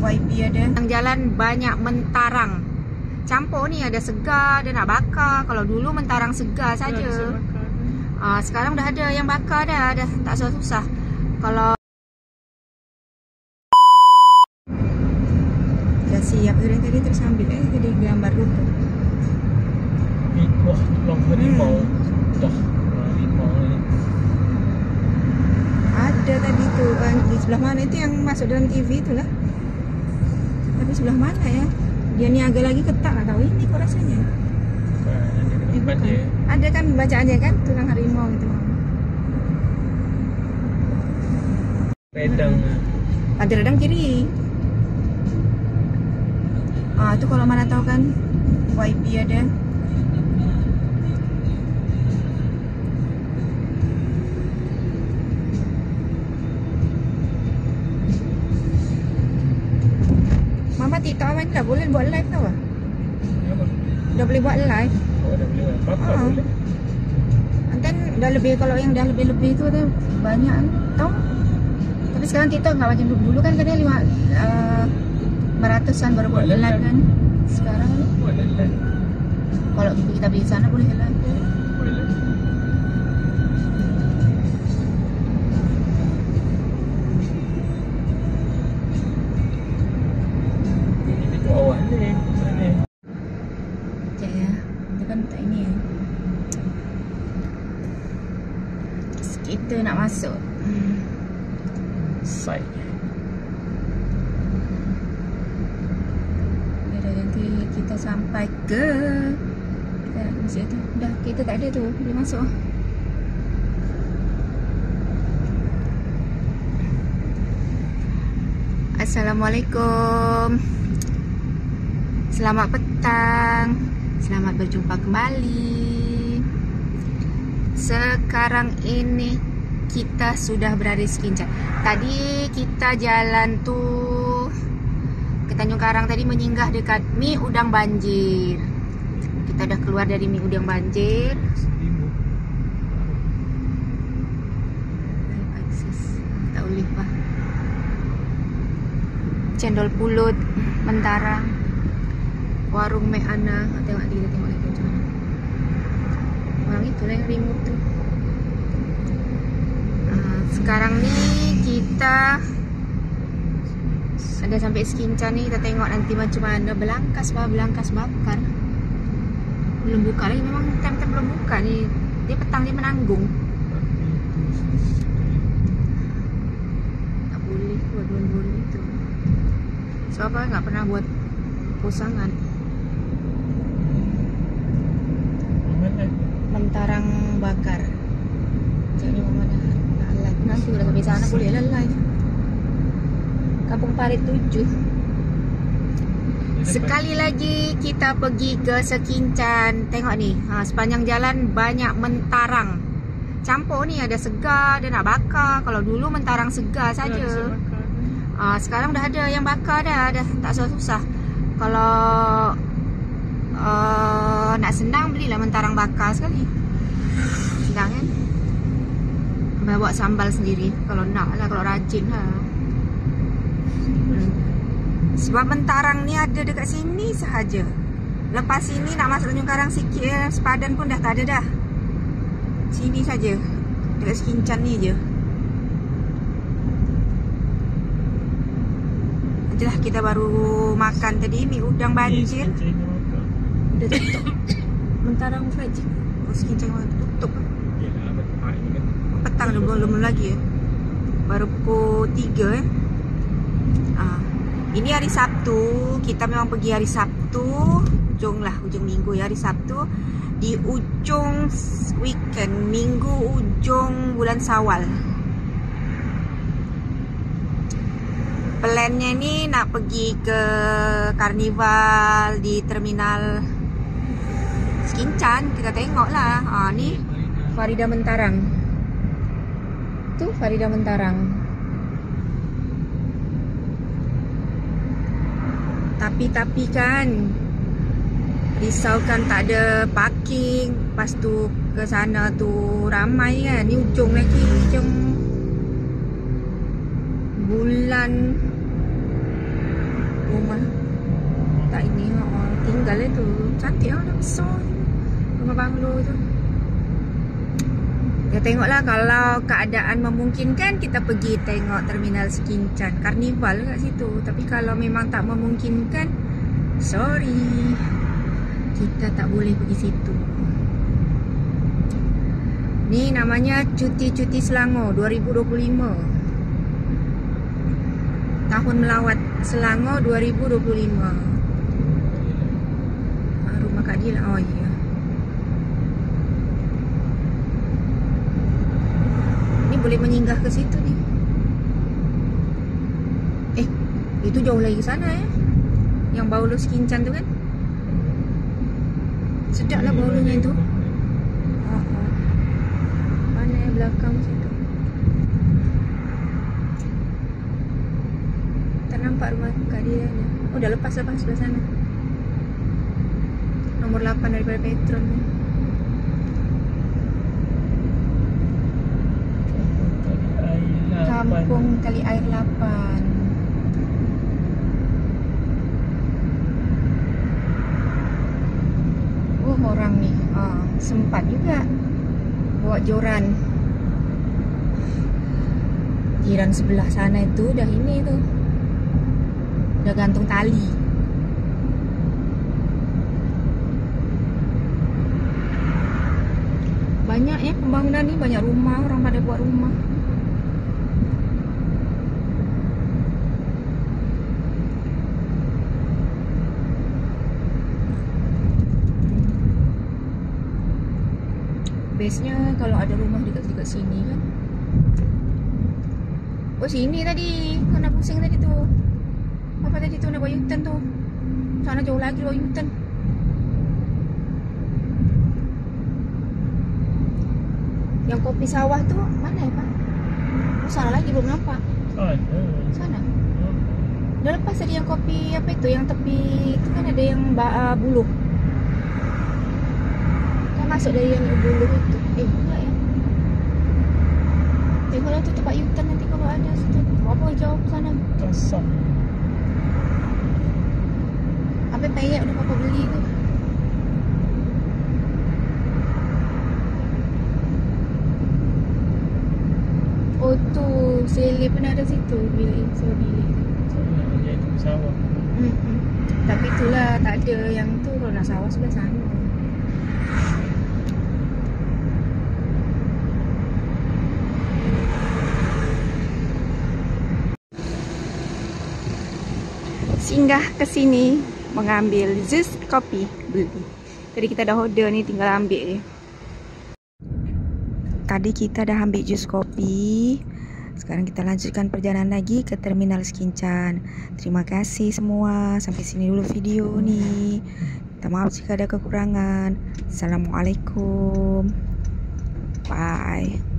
YB ada. Yang jalan banyak mentarang. Campur ni ada segar, ada nak bakar. Kalau dulu mentarang segar saja. Sekarang dah ada yang bakar dah tak susah-susah. Kalau dah siap orang tadi terus ambil tadi gambar dulu. Wah, tulang harimau. Dah harimau ni. Ada tadi tu di sebelah mana itu yang masuk dalam TV itulah. Tapi sebelah mana ya? Dia niaga lagi ketak tak tahu ini kok rasanya. Bukan. Dia. Ada kan bacaannya kan tulang harimau itu. Redang. Ada redang kiri. Tu kalau mana tahu kan YB ada. Mama TikTok Aman dah boleh buat live tau. Dah boleh buat live. Oh, dah boleh buat. Apa boleh? Kan dah lebih, kalau yang dah lebih-lebih tu ada banyak tau. Tapi sekarang TikTok enggak macam dulu kan katanya 500-an baru buat live kan. Sekarang ni buat live. Kalau kita beli sana boleh live. Boleh. Awal ni. Sekejap ya. Kita kan tak ini ya. Kita nak masuk. Side. Nanti kita sampai ke masjid tu. Dah kita tak ada tu. Boleh masuk. Assalamualaikum. Selamat petang. Selamat berjumpa kembali. Sekarang ini kita sudah berada di Sekincan. Tadi kita jalan tu ke Tanjung Karang tadi, menyenggah dekat Mi Udang Banjir. Kita dah keluar dari Mi Udang Banjir. Tak boleh pak. Cendol Pulut Mentarang, warung Mek Ana. Tengok lagi, kita tengok lagi macam mana. Orang itulah yang remote tu. Sekarang ni kita ada sampai Sekincan ni. Kita tengok nanti macam mana. Belangkas bakar. Belum buka lagi. Memang time-time belum buka ni. Dia petang dia menanggung. Tak boleh buat boleh tu. Sebab apa tak pernah buat posangan. Mentarang bakar. Jadi mana nak live. Nanti udah sampai sana boleh lah live. Kampung Parit 7. Sekali lagi kita pergi ke Sekincan. Tengok ni, sepanjang jalan banyak mentarang. Campur ni ada segar, ada nak bakar. Kalau dulu mentarang segar saja. Sekarang dah ada yang bakar dah tak susah-susah. Kalau nak senang belilah mentarang bakar sekali. Senang kan? Bawa sambal sendiri kalau nak lah, kalau rajin lah. Sebab mentarang ni ada dekat sini sahaja. Lepas sini nak masuk Tanjung Karang sikit, sepadan pun dah tak ada dah. Sini saja. Dekat Sekincan ni je. Itulah kita baru makan tadi Mi Udang Banjir. Udah tutup. Mentarang Faji. Sekincan tutup. Petang dah belum lagi ya. Baru pukul 3 Ini hari Sabtu. Kita memang pergi hari Sabtu. Ujung minggu ya, hari Sabtu. Di ujung weekend, minggu ujung bulan Syawal. Plannya ni nak pergi ke karnival di terminal Sekincan. Kita tengok lah. Ni Farida Mentarang. Tu Farida Mentarang. Tapi kan risaukan tak ada parking. Lepas tu ke sana tu ramai kan. Ni ujung lagi, ujung bulan tinggal itu. Cantik lah, dah besar rumah banglo tu. Ya tengoklah kalau keadaan memungkinkan kita pergi tengok terminal Skinchan, karnival kat situ. Tapi kalau memang tak memungkinkan, sorry, kita tak boleh pergi situ. Ni namanya cuti-cuti Selangor 2025. Tahun melawat Selangor 2025. Rumah Kak Dila. Oh iya. Ni boleh menyinggah ke situ ni. Itu jauh lagi ke sana ya. Yang Baulo Skinchan tu kan. Sedap lah Baulonya itu. Mana yang belakang situ. Tak nampak rumah Kak Dila ni. Oh dah lepas sebelah sana. Nomor 8 daripada Petron ni. Kampung Kali Air 8. Oh orang ni sempat juga bawa joran. Jiran sebelah sana itu dah ini tu, dah gantung tali. Banyak ya pembangunan ni, banyak rumah, orang pada buat rumah. Bestnya kalau ada rumah dekat sini kan. Oh sini tadi, kau nak pusing tadi tu. Apa tadi tu nak buat U-turn tu. Sana jauh lagi buat U-turn. Yang kopi sawah tu mana ya Pak? Oh sana lagi belum nampak. Sana. Dah lepas tadi yang kopi apa itu, yang tepi itu kan ada yang buluh. Masuk dari yang buluh itu. Enggak ya. Tengoklah tu tempat U-turn nanti kalau ada situ. Apa jauh ke sana? Kosong. Apa payek udah papa beli tu. Oh tu, sele pun ada situ bilik. Bilik. Soalnya itu sawah. Tapi itulah tak ada yang tu, kalau nak sawah sebelah sana. Singgah ke sini mengambil jus kopi beli. Tadi kita dah order ni, tinggal ambil je. Tadi kita dah ambil jus kopi. Sekarang kita lanjutkan perjalanan lagi ke terminal Skinchan. Terima kasih semua. Sampai sini dulu video ni. Minta maaf jika ada kekurangan. Assalamualaikum. Bye.